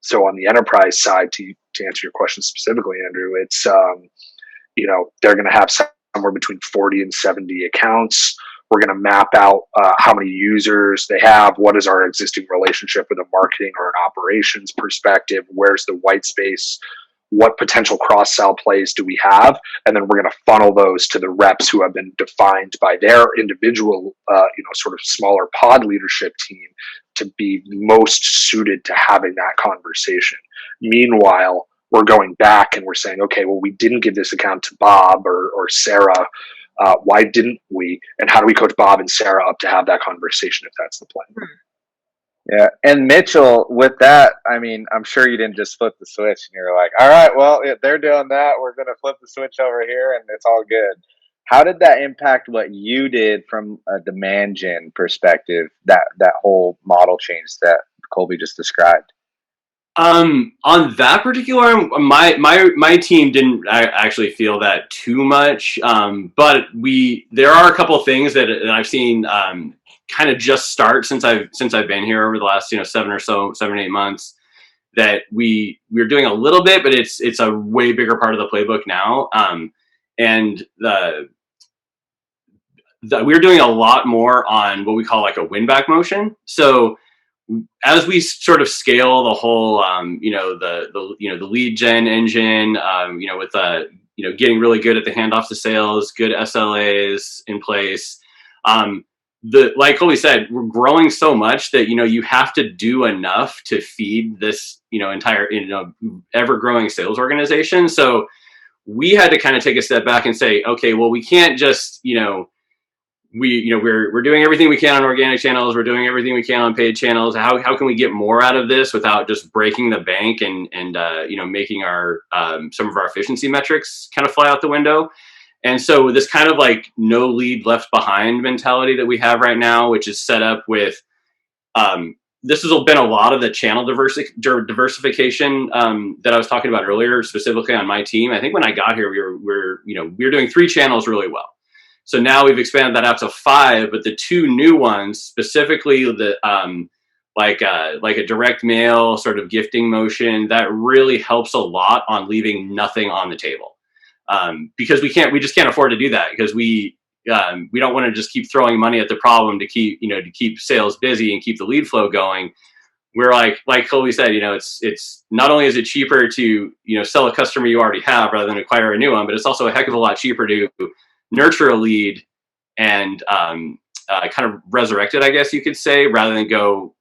B: So on the enterprise side, to answer your question specifically, Andrew, it's, they're going to have somewhere between 40 and 70 accounts. We're going to map out how many users they have. What is our existing relationship with a marketing or an operations perspective? Where's the white space? What potential cross-sell plays do we have? And then we're going to funnel those to the reps who have been defined by their individual, sort of smaller pod leadership team to be most suited to having that conversation. Meanwhile, we're going back and we're saying, okay, well, we didn't give this account to Bob or Sarah. Why didn't we? And how do we coach Bob and Sarah up to have that conversation if that's the plan?
D: Yeah. And Mitchell, with that, I mean, I'm sure you didn't just flip the switch and you're like, all right, well, if they're doing that, we're going to flip the switch over here and it's all good. How did that impact what you did from a demand gen perspective, that whole model change that Kolby just described?
C: On that particular, my team didn't actually feel that too much. But there are a couple of things that I've seen kind of just start since I've been here over the last 7 or 8 months, that we're doing a little bit, but it's a way bigger part of the playbook now. And we're doing a lot more on what we call like a win back motion. So as we sort of scale the whole, the lead gen engine, with getting really good at the handoffs to sales, good SLAs in place. Like Kolby said, we're growing so much that you have to do enough to feed this entire ever growing sales organization. So we had to kind of take a step back and say, okay, well, we can't just we're doing everything we can on organic channels. We're doing everything we can on paid channels. How can we get more out of this without just breaking the bank and making our some of our efficiency metrics kind of fly out the window? And so this kind of like no lead left behind mentality that we have right now, which is set up with this has been a lot of the channel diversification that I was talking about earlier, specifically on my team. I think when I got here, we were doing 3 channels really well. So now we've expanded that out to 5, but the 2 new ones, specifically the like a direct mail sort of gifting motion, that really helps a lot on leaving nothing on the table. Because we just can't afford to do that, because we don't want to just keep throwing money at the problem to keep sales busy and keep the lead flow going. We're like Kolby said, it's not only is it cheaper to, sell a customer you already have rather than acquire a new one, but it's also a heck of a lot cheaper to nurture a lead and kind of resurrect it, I guess you could say, rather than go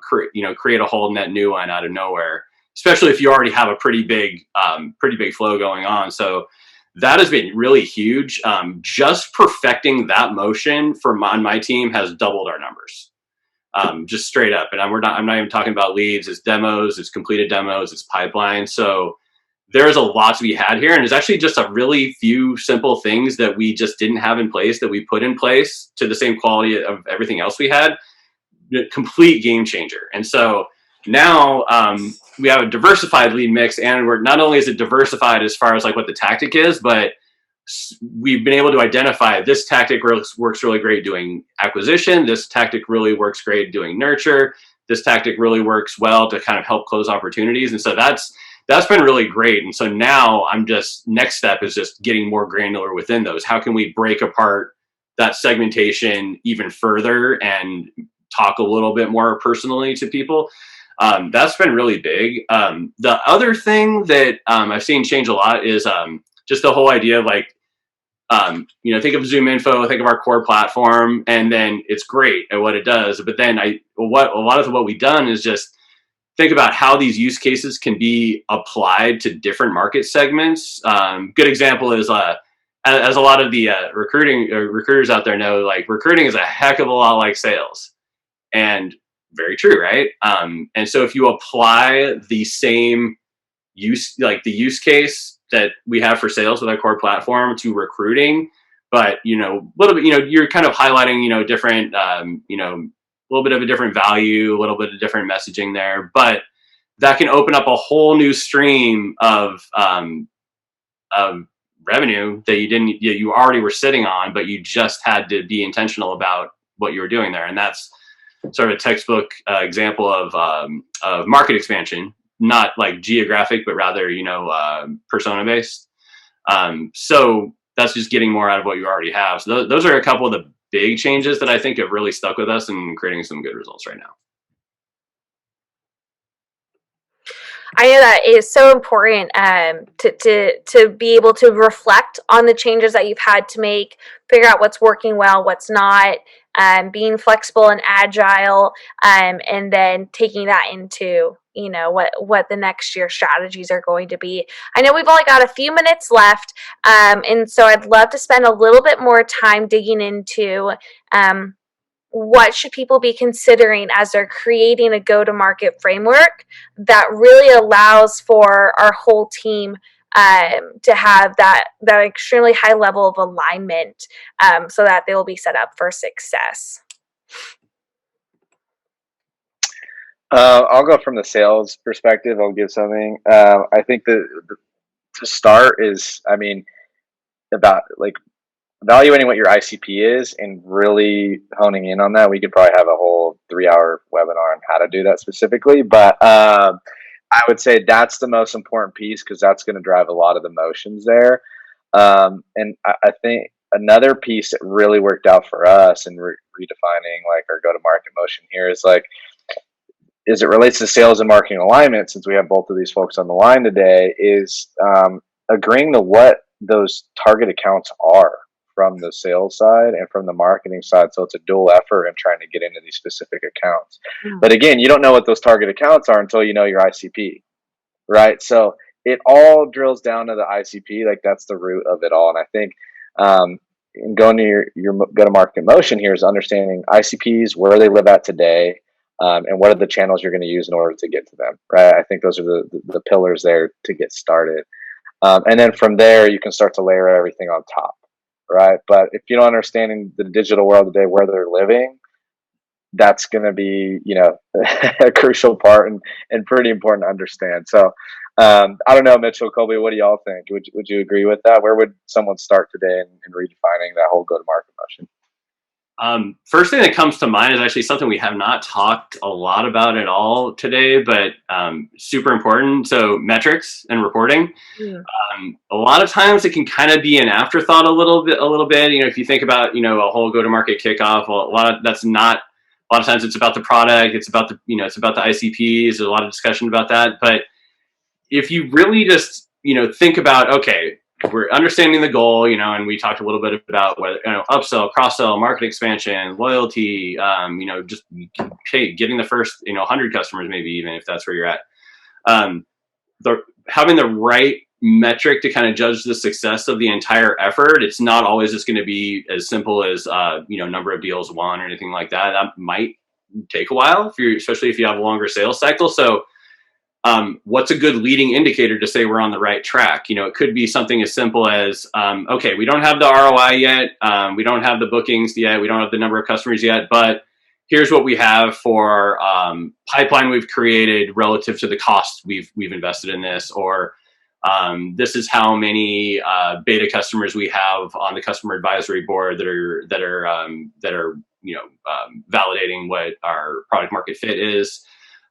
C: create a whole net new one out of nowhere, especially if you already have a pretty big flow going on. So that has been really huge. Just perfecting that motion on my team has doubled our numbers. Just straight up. And I'm not even talking about leads. It's demos, it's completed demos, it's pipeline. So there's a lot to be had here. And it's actually just a really few simple things that we just didn't have in place that we put in place to the same quality of everything else we had. Complete game changer. And so now we have a diversified lead mix, and we're not only is it diversified as far as like what the tactic is, but we've been able to identify this tactic works really great doing acquisition. This tactic really works great doing nurture. This tactic really works well to kind of help close opportunities. And so that's been really great. And so now next step is just getting more granular within those. How can we break apart that segmentation even further and talk a little bit more personally to people? That's been really big. The other thing that I've seen change a lot is just the whole idea of like, think of ZoomInfo, think of our core platform, and then it's great at what it does. But then a lot of what we've done is just think about how these use cases can be applied to different market segments. Good example is as a lot of the recruiters out there know, like recruiting is a heck of a lot like sales, and very true, right? And so if you apply the same use case that we have for sales with our core platform to recruiting, but a little bit, you're kind of highlighting different a little bit of a different value, a little bit of different messaging there, but that can open up a whole new stream of revenue that you already were sitting on, but you just had to be intentional about what you were doing there. And that's sort of a textbook example of market expansion, not like geographic, but rather, persona based. So that's just getting more out of what you already have. So those are a couple of the big changes that I think have really stuck with us and creating some good results right now.
A: I know that is so important to be able to reflect on the changes that you've had to make, figure out what's working well, what's not, being flexible and agile, and then taking that into what the next year strategies are going to be. I know we've only got a few minutes left, and so I'd love to spend a little bit more time digging into what should people be considering as they're creating a go-to-market framework that really allows for our whole team to have that extremely high level of alignment, so that they will be set up for success.
D: I'll go from the sales perspective. I'll give something. I think to start is, about like evaluating what your ICP is and really honing in on that. We could probably have a whole 3-hour webinar on how to do that specifically, but I would say that's the most important piece, because that's going to drive a lot of the motions there. And I think another piece that really worked out for us in redefining like our go-to-market motion here is like, as it relates to sales and marketing alignment, since we have both of these folks on the line today, is agreeing to what those target accounts are from the sales side and from the marketing side. So it's a dual effort in trying to get into these specific accounts. But again, you don't know what those target accounts are until you know your ICP, right? So it all drills down to the ICP. Like that's the root of it all. And I think in going to your go-to-market motion here is understanding ICPs, where they live at today, and what are the channels you're going to use in order to get to them, right? I think those are the pillars there to get started. And then from there, you can start to layer everything on top, right? But if you don't understand in the digital world today where they're living, that's going to be, a crucial part and pretty important to understand. So I don't know, Mitchell, Kolby, what do y'all think? Would you agree with that? Where would someone start today in redefining that whole go-to-market motion?
C: First thing that comes to mind is actually something we have not talked a lot about at all today, but super important. So metrics and reporting. A lot of times it can kind of be an afterthought a little bit. If you think about, a whole go-to-market kickoff, a lot of times it's about the product, it's about it's about the ICPs. There's a lot of discussion about that. But if you really just, think about, okay, we're understanding the goal, and we talked a little bit about whether, upsell, cross-sell, market expansion, loyalty, just getting the first, 100 customers, maybe even if that's where you're at. Having the right metric to kind of judge the success of the entire effort. It's not always just going to be as simple as, number of deals won or anything like that. That might take a while, especially if you have a longer sales cycle. So what's a good leading indicator to say we're on the right track? It could be something as simple as, okay, we don't have the ROI yet. We don't have the bookings yet. We don't have the number of customers yet, but here's what we have for pipeline we've created relative to the cost we've invested in this, or this is how many beta customers we have on the customer advisory board that are validating what our product market fit is.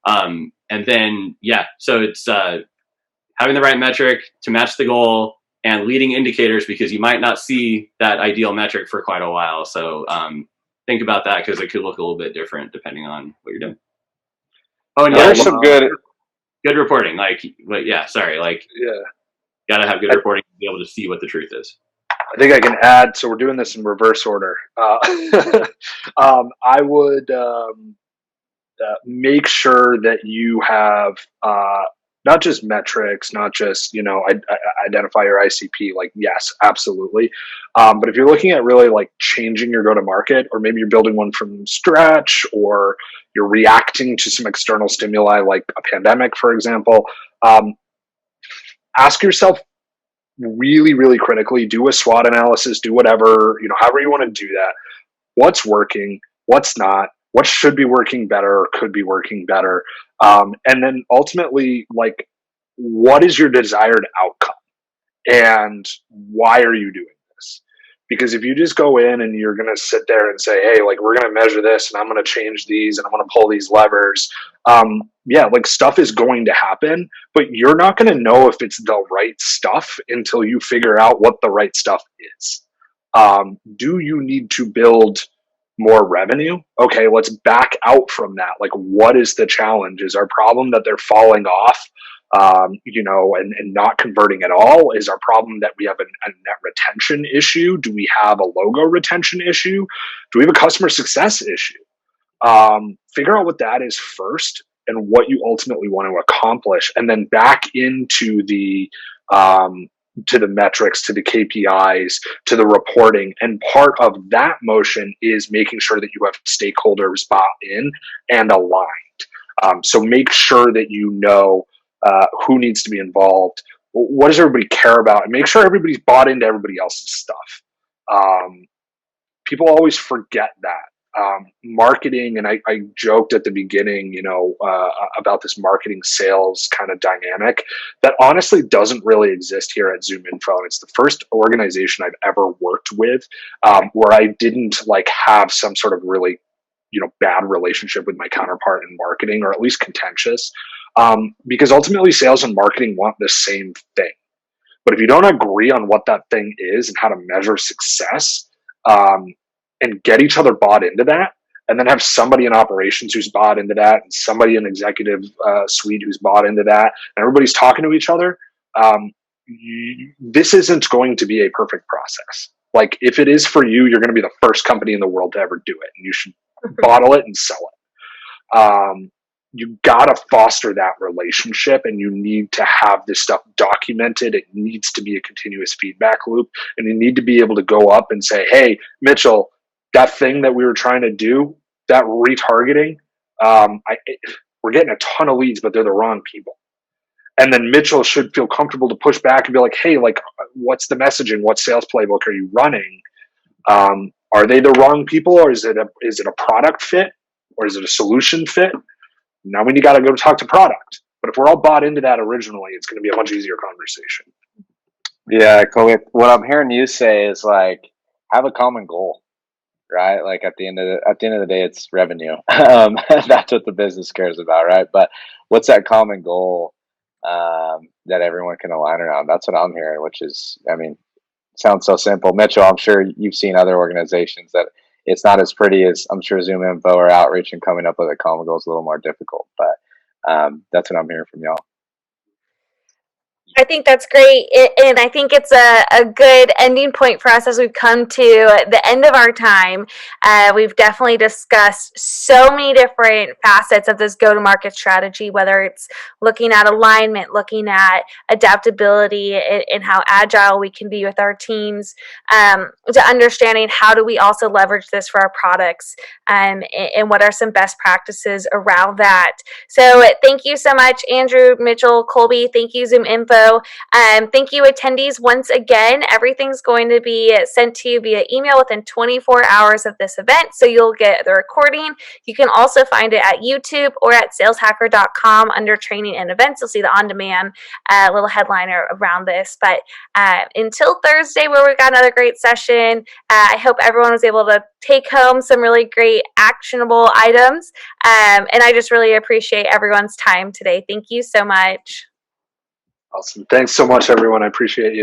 C: And then, so it's having the right metric to match the goal and leading indicators, because you might not see that ideal metric for quite a while. So think about that, because it could look a little bit different depending on what you're doing. Oh, and
D: there's some good
C: reporting. Gotta have good reporting to be able to see what the truth is.
B: I think I can add, so we're doing this in reverse order. I would make sure that you have not just metrics, not just, identify your ICP, yes, absolutely. But if you're looking at really changing your go-to-market, or maybe you're building one from scratch, or you're reacting to some external stimuli like a pandemic, for example, ask yourself really, really critically, do a SWOT analysis, do whatever, however you want to do that. What's working, what's not, what should be working better or could be working better. And then ultimately, what is your desired outcome and why are you doing this? Because if you just go in and you're going to sit there and say, hey, we're going to measure this and I'm going to change these and I'm going to pull these levers. Stuff is going to happen, but you're not going to know if it's the right stuff until you figure out what the right stuff is. Do you need to build more revenue? Okay, let's back out from that. What is the challenge? Is our problem that they're falling off, and not converting at all? Is our problem that we have a net retention issue? Do we have a logo retention issue? Do we have a customer success issue? Figure out what that is first and what you ultimately want to accomplish, and then back into the metrics, to the KPIs, to the reporting. And part of that motion is making sure that you have stakeholders bought in and aligned. So make sure that who needs to be involved, what does everybody care about, and make sure everybody's bought into everybody else's stuff. People always forget that. Marketing, and I joked at the beginning, about this marketing sales kind of dynamic that honestly doesn't really exist here at ZoomInfo. And it's the first organization I've ever worked with where I didn't have some sort of really, bad relationship with my counterpart in marketing, or at least contentious, because ultimately sales and marketing want the same thing. But if you don't agree on what that thing is and how to measure success, and get each other bought into that, and then have somebody in operations who's bought into that, and somebody in executive suite who's bought into that, and everybody's talking to each other, this isn't going to be a perfect process. If it is for you, you're going to be the first company in the world to ever do it, and you should bottle it and sell it. You got to foster that relationship, and you need to have this stuff documented. It needs to be a continuous feedback loop, and you need to be able to go up and say, hey, Mitchell, that thing that we were trying to do, that retargeting, we're getting a ton of leads, but they're the wrong people. And then Mitchell should feel comfortable to push back and be like, hey, what's the messaging? What sales playbook are you running? Are they the wrong people, or is it a product fit, or is it a solution fit? Now we got to go talk to product. But if we're all bought into that originally, it's going to be a much easier conversation.
D: Yeah, Kolby, what I'm hearing you say is have a common goal. right? Like at the end of the day, it's revenue. That's what the business cares about, right? But what's that common goal that everyone can align around? That's what I'm hearing, which is, I mean, sounds so simple. Mitchell, I'm sure you've seen other organizations that it's not as pretty as I'm sure ZoomInfo or Outreach, and coming up with a common goal is a little more difficult. But that's what I'm hearing from y'all.
A: I think that's great, and I think it's a good ending point for us as we've come to the end of our time. We've definitely discussed so many different facets of this go-to-market strategy, whether it's looking at alignment, looking at adaptability, and how agile we can be with our teams, to understanding how do we also leverage this for our products, and what are some best practices around that. So thank you so much, Andrew, Mitchell, Kolby. Thank you, ZoomInfo. Thank you, attendees. Once again, everything's going to be sent to you via email within 24 hours of this event, so you'll get the recording. You can also find it at YouTube or at saleshacker.com under training and events. You'll see the on-demand little headliner around this. But until Thursday, where we've got another great session, I hope everyone was able to take home some really great actionable items. And I just really appreciate everyone's time today. Thank you so much.
B: Awesome. Thanks so much, everyone. I appreciate you.